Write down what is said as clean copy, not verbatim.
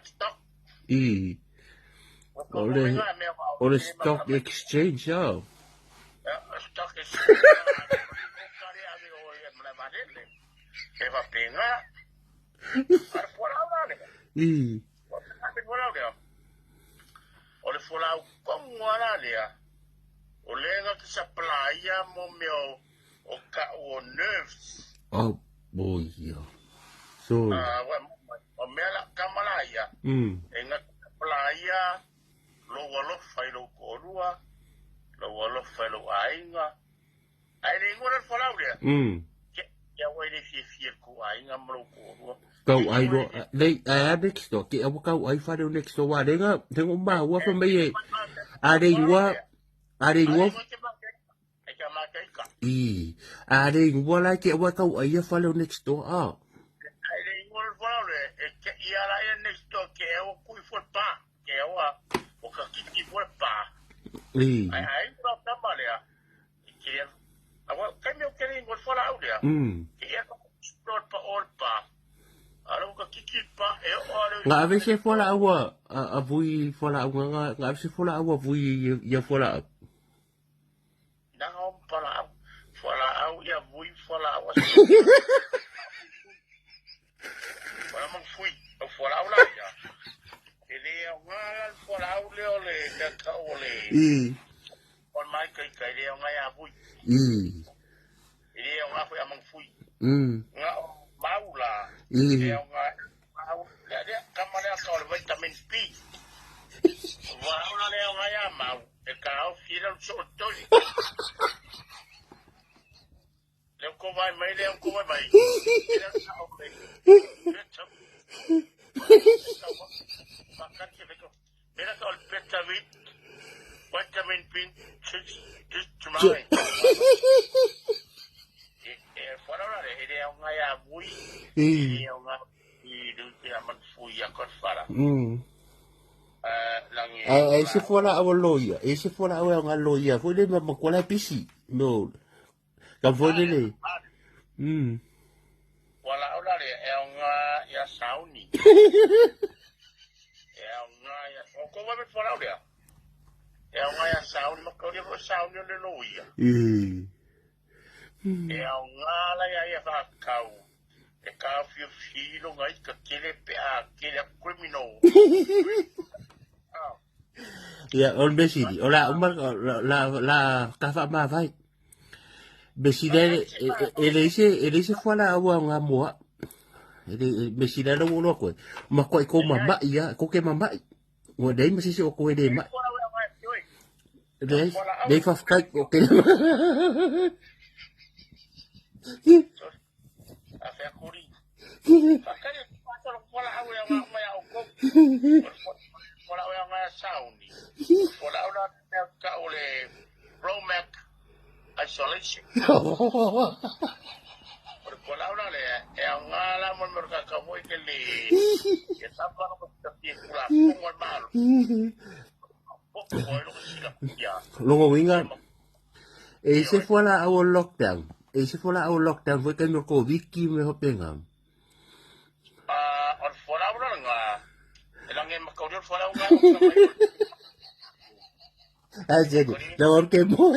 stock. On the stock exchange, ja. Ja, stock exchange. Eva Pinga. Ar fora lá, né? Ole fola kong wala dia. Ole nga sa playa mo meo o ka o nerves. Oh boy, yeah. So. O mela kamalaya. Nga playa lo walo failo korua. Lo walo failo ainga. Ai ni ngora fola dia. Ya wai ni fi ko ainga mo korua. Kau ai do next door ki awa kau ai fa do next door wa denga tengo ma wa fa mai are ngwa are ngwa la ki awa kau ai fa do next door are ngwa fa le ke ia la next door ke o ku fo pa ke o ka ki fo pa ai no ta male ke awa ke me ke ni ngwa fa la au dia ke ia ko store pa or pa nga ave se fola awa a vui fola nga ave se fola awa vui ya fola na om fola au ya vui fola awa fola mang fui fola au la ya ele nga fola au le ole da ka ole on mai kai le nga ya vui ele nga foi amang fui nga maula dia kamar kalau vitamin B wala leo ngaya mau kau film soto leo ko vai mai leo ko vai mai makan sebeko mira kalau vitamin B cuma fora la de ngaya muy man fui a kot fara se fola awa loia se fola awa nga loia foi le ma kola pisi no ka foi le wala ola le nga ya sauni nga ya ko va me fola ola nga ya sauni ma ko le sauni le loia nga la ya fa kau e ka filo ngai ka kele pe a kele criminal ya on besidi ola umar la ka fa ma vai beside ele se fola awa nga mo ele beside no no ko ma ko mama ya ko ke mama o dei ma se ko de ma dei fa ka ko ke afe kuri pakanya pasal pola au yang mai au ko pola au yang mai sauni pola au na ka ole Romac isolation pola au le yang ngala mon merka ka moi ke le ya tapa ko tapi pula ko mal lo winga se fola au lockdown se fola au lockdown foi que no covid ki me hopenga on fola au nga elange makaudio fola au nga aje no porque mo